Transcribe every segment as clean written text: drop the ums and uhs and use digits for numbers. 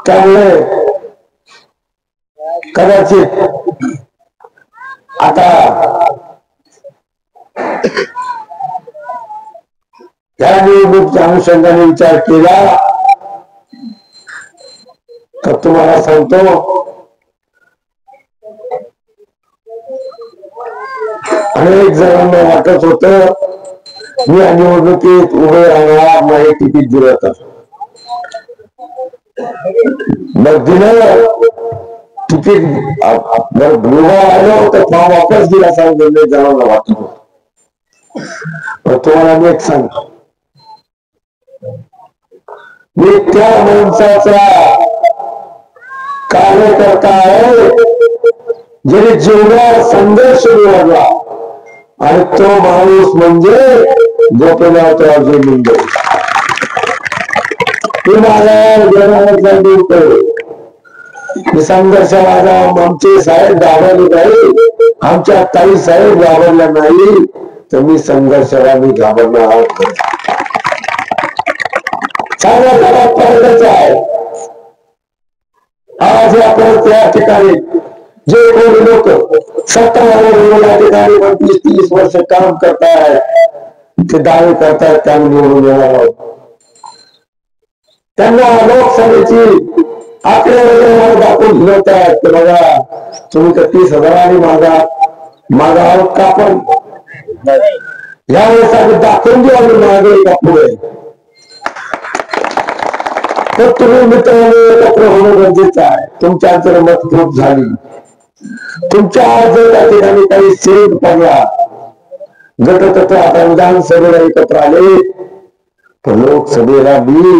त्यामुळे कदाचित आता या निवडणुकीच्या अनुषंगाने विचार केला तर तुम्हाला सांगतो अनेक जणांना वाटत होत मी या निवडणुकीत उभे राहणार नाही तिकीट दिलं तर मग दिलं तिकीट उभा राहिलं तर फॉर्म वापस दिला सांगून जणांना वाटत होत पण तुम्हाला मी एक सांगतो मी त्या माणसाचा कार्यकर्ता आहे ज्याने जीवनावर संघर्ष निवडला आणि तो माणूस म्हणजे गोपीनाथरावजी मुंडे. संघर्ष माझा आमचे साहेब घाबरले नाही आमच्या ताई साहेब घाबरल्या नाही तर मी संघर्षाला मी घाबरणार आहोत. आहे आज आपण त्या ठिकाणी जे कोणी लोक सत्तावर या ठिकाणी 25-30 वर्ष काम करतायत ते दावे करतायत त्यांना निवडून येणार आहोत. त्यांना लोकसभेची आकडेवारी दाखवून घेत आहेत की बघा तुम्ही तर 30,000 माझा आहोत का पण यावेळेस आम्ही दाखवून देऊ आम्ही मागे का पुढे तर तुम्ही मित्रांनो एकत्र होणं गरजेचं आहे. तुमच्या जर मतभेद झाली तुमच्या जर त्या ठिकाणी काही सेट पडला गटतत्व आता विधानसभेला एकत्र आले तर लोकसभेला मी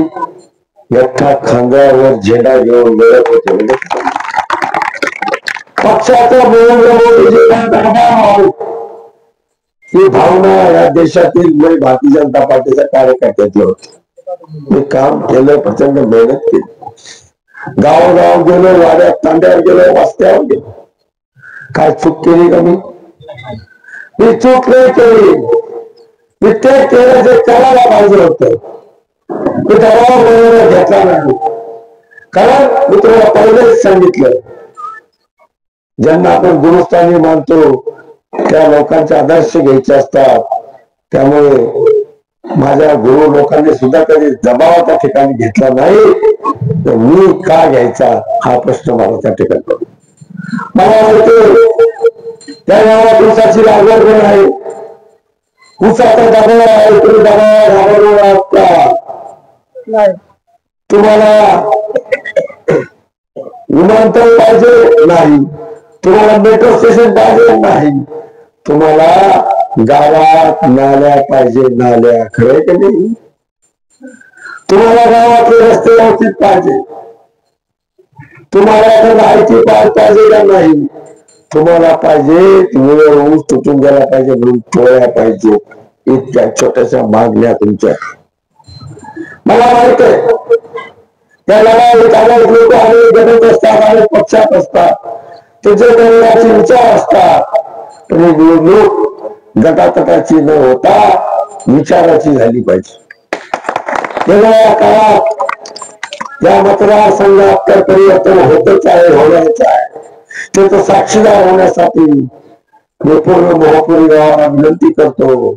एकटा खांद्यावर झेंडा घेऊन लढत होते. पक्षाचा ही भावना या देशातील भारतीय जनता पार्टीच्या कार्यकर्त्याची होती. मी काम केलं प्रचंड मेहनत केली गावोगाव गेलो वाड्यात तांड्यावर गेलो वस्त्यावर गेलो काय चूक केली का मी चूक नाही केली मी ते केलं जे करायला पाहिजे होतं मी दबाव घेतला नाही कारण मी तुम्हाला पहिलेच सांगितलं ज्यांना आपण गुरुस्थानी मानतो त्या लोकांचे आदर्श घ्यायचे असतात. त्यामुळे माझ्या गुरु लोकांनी सुद्धा कधी दबाव त्या ठिकाणी घेतला नाही तर मी का घ्यायचा हा प्रश्न मला त्या ठिकाणी मला माहिती त्या गावात ऊसाची लागवड पण आहे ऊसाचा दबाव आहे तुम्ही दबाव घाबरणार आहात का तुम्हाला विमानतळ पाहिजे नाही तुम्हाला मेट्रो स्टेशन पाहिजे नाही तुम्हाला गावात नाल्या पाहिजे नाल्या खरं की नाही तुम्हाला गावातले रस्ते व्यवस्थित पाहिजे तुम्हाला आयटी पार्क पाहिजे का नाही तुम्हाला पाहिजे ऊस तुटून गेला पाहिजे म्हणून टोळ्या पाहिजे इतक्या छोट्याशा मागण्या तुमच्या मला माहित आहे त्याला लोक आणि गणित असतात आणि पक्षात असतात त्याचे करण्याचे विचार असतात पण निवडणूक गटातटाची न होता विचाराची झाली पाहिजे. या काळात या मतदारसंघात तर परिवर्तन होतच आहे होण्याचं आहे त्याचं साक्षीदार होण्यासाठी मी पूर्ण मोहपुरी गावाला विनंती करतो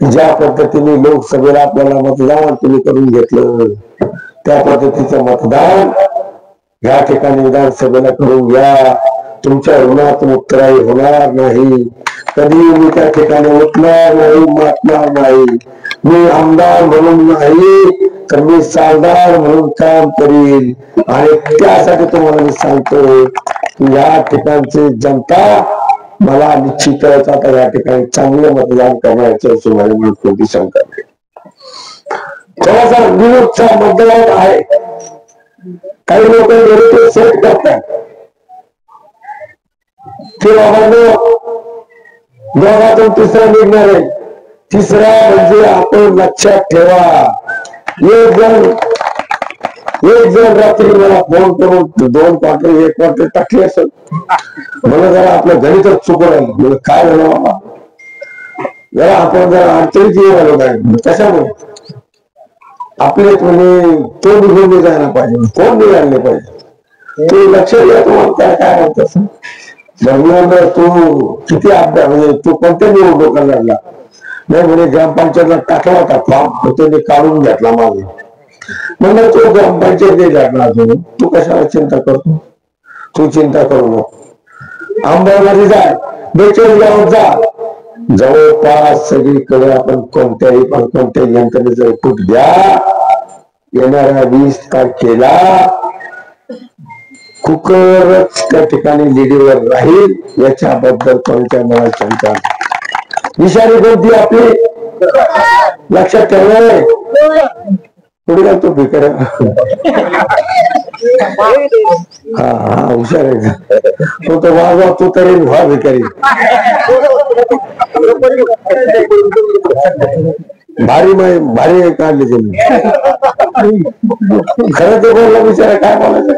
ज्या पद्धतीने लोकसभेला आपल्याला मतदान तुम्ही करून घेतलं त्या पद्धतीचं मतदान या ठिकाणी विधानसभेला करून घ्या. तुमच्या ऋणात मुक्तराई होणार नाही कधी मी त्या ठिकाणी उठणार नाही मातणार नाही मी आमदार म्हणून नाही तर मी सालदार म्हणून काम करीन आणि त्यासाठी तुम्हाला मी सांगतो या ठिकाणची जनता मला निश्चितच आता या ठिकाणी चांगलं मतदान करण्याचं सुमारे म्हणून कोणती शंका नाही. थोडासा विरोधचा मतदान आहे काही लोक नेगेटिव्ह सेट करतात ते बाबांनो दोघातून तिसरा निघणार आहे तिसरा म्हणजे आपण लक्षात ठेवा एक जण रात्री मला फोन करून 2 क्वार्टर 1 क्वार्टर टाकली असेल मला जरा आपल्या गणितच चुकून राहील काय झालं बाबा जरा आपण जरा अडचणीत येऊ आलो काय कशामुळे आपले म्हणजे तो निघून जायला पाहिजे, कोण निघाले पाहिजे ते लक्ष द्या. तुम्हाला काय म्हणतात बघणार तू किती अभ्यास म्हणजे तू कोणत्या निवडणुका लढला नाही म्हणे ग्रामपंचायतला टाकला होता फॉर्म त्याने काढून घेतला माझे म्हणजे तो ग्रामपंचायत लढला अजून तू कशाला चिंता करतो. तू चिंता करू नको. अंबरमध्ये जा, बेचाळीस गावात जा, जवळपास सगळीकडे आपण कोणत्याही पण कोणत्याही यंत्रणेचं इनपुट द्या. येणाऱ्या 20 तारखेला कुकरच त्या ठिकाणी लिडीवर राहील याच्याबद्दल कोणत्या मला चिंता. निशाणी कोणती आपली लक्षात ठेवलंय. पुढे जातो भिकार हा हा हुशार आहे तो तर वाजवा तू तरी व्हा भिकारी. भारी भारी काढले त्यांनी खरं ते बोलला बिचारा काय बोलायचं.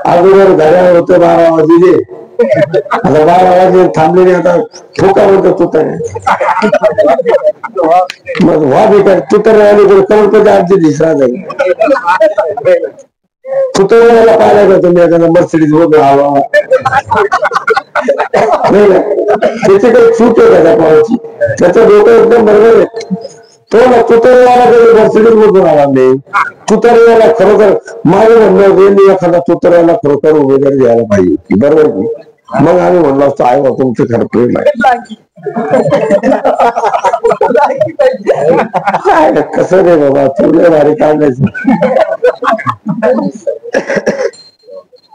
अगोदर घड्याळ होतं 12 वाजले आता 12 वाजले थांबलेले आता ठोका म्हणतो तू तर मग व्हा बेकार तू तर राहिले करोडपती आमची दिसरा जाईल. तू तर मला पाहिला का तुम्ही एखादा मर्सिडीज बघून हवा नाही ना त्याची काही चूक आहे का पाहायची त्याचं डोकं एकदम बरोबर आहे. तो ना तुतरवाला कधी मर्सिडीज मधून आला नाही. तुतरवाला खरोखर माझं म्हणणं एखादा तुतरवाला खरोखर उमेदवारी द्यायला पाहिजे बरोबर नाही. मग आम्ही म्हणलो असतो आहे बा तुमचं खरं प्रेम आहे कसं रे बाबा तुला भारी काढायचं.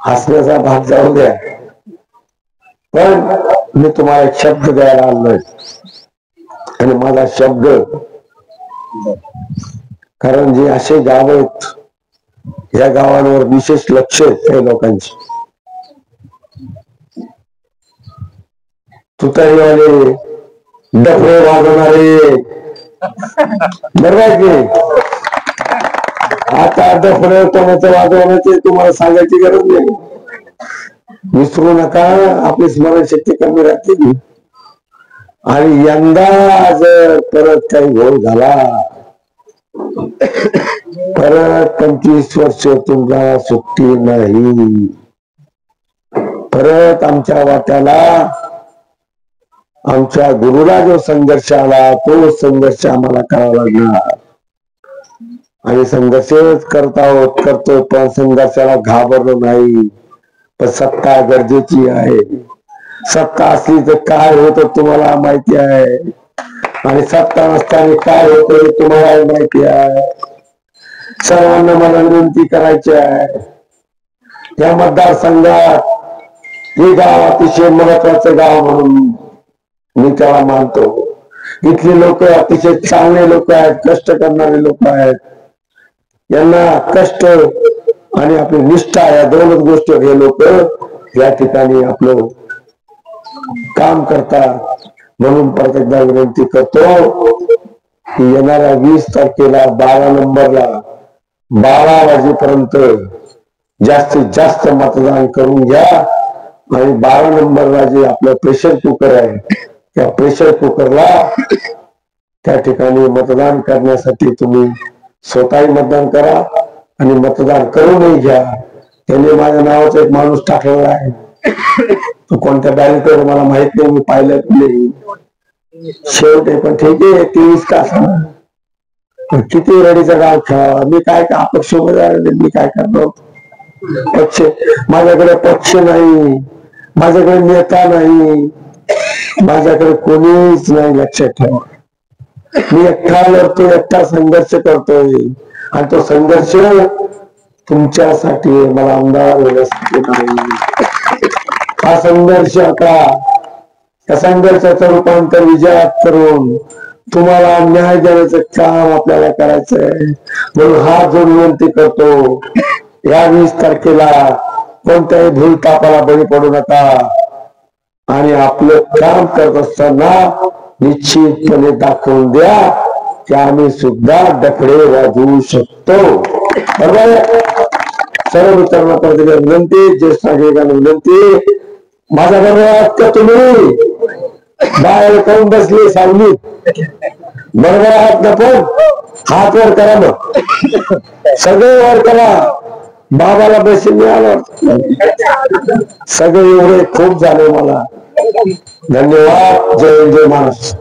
हसण्याचा भाग जाऊ द्या पण मी तुम्हाला एक शब्द द्यायला आलोय आणि माझा शब्द कारण जे असे गाव आहेत या गावांवर विशेष लक्ष आहे काही लोकांची. तुतारीवाले डफळे वाजवणारे बरोबर की आता डफळे कोणाचं वाजवण्याचे तुम्हाला सांगायची गरज नाही. विसरू नका आपली स्मरणशक्ती कमी राहते आणि यंदा जर परत काही घोळ झाला परत 25 वर्ष तुम्हाला सुट्टी नाही. परत आमच्या वाट्याला आमच्या गुरुला जो संघर्ष आला तो संघर्ष आम्हाला करावा लागणार आणि संघर्षच करतोय पण संघर्षाला घाबरलो नाही. पण सत्ता गरजेची आहे. सत्ता असली तर काय होतं तुम्हाला माहिती आहे आणि सत्ता नसताना काय होतं तुम्हाला माहिती आहे. सर्वांना मला विनंती करायची आहे या मतदारसंघात हे गाव अतिशय महत्वाचं गाव म्हणून मी त्याला मानतो. इथले लोक अतिशय चांगले लोक आहेत, कष्ट करणारे लोक आहेत. यांना कष्ट आणि आपली निष्ठा या दोनच गोष्टी हे लोक या ठिकाणी आपलं काम करतात. म्हणून परत एकदा विनंती करतो की येणाऱ्या 20 तारखेला 12 नंबरला 12 वाजेपर्यंत जास्तीत जास्त मतदान करून घ्या आणि 12 नंबरला जे आपलं प्रेशर कुकर आहे त्या प्रेशर कुकरला त्या ठिकाणी मतदान करण्यासाठी तुम्ही स्वतःही मतदान करा आणि मतदान करूनही घ्या. त्यांनी माझ्या नावाचा एक माणूस टाकलेला आहे. तो कोणत्या बॅलेटवर मला माहित नाही, मी पाहिलं नाही. शेवटे पण ठीक आहे 23 का किती रडीचं गाव खेळावा. मी काय का अपक्ष मी काय करतो. पक्ष माझ्याकडे पक्ष नाही, माझ्याकडे नेता नाही, माझ्याकडे कोणीच नाही. लक्षात ठेवा मी एकटा लढतोय, एकटा संघर्ष करतोय आणि तो संघर्ष तुमच्यासाठी मला आमदार होण्यासाठी नाही. हा संघर्ष आता या संघर्षाचं रूपांतर विजयात करून तुम्हाला न्याय देण्याचं काम आपल्याला करायचंय. म्हणून हा जो विनंती करतो या 20 तारखेला कोणत्याही भूलतापाला बळी पडू नका आणि आपलं काम करत असताना निश्चितपणे दाखवून द्या की आम्ही सुद्धा डफळे वाजवू शकतो. बरोबर सर्व मित्रांना परत विनंती, ज्येष्ठ नागरिकांना विनंती, माझ्या बरोबर तुम्ही बाहेर काऊन बसले सावली बरोबर आहात ना पण हात वर करा मग सगळे वर करा बाबाला बशी मिळाला सगळे एवढे खूप झाले मला धन्यवाद जय जय महाराज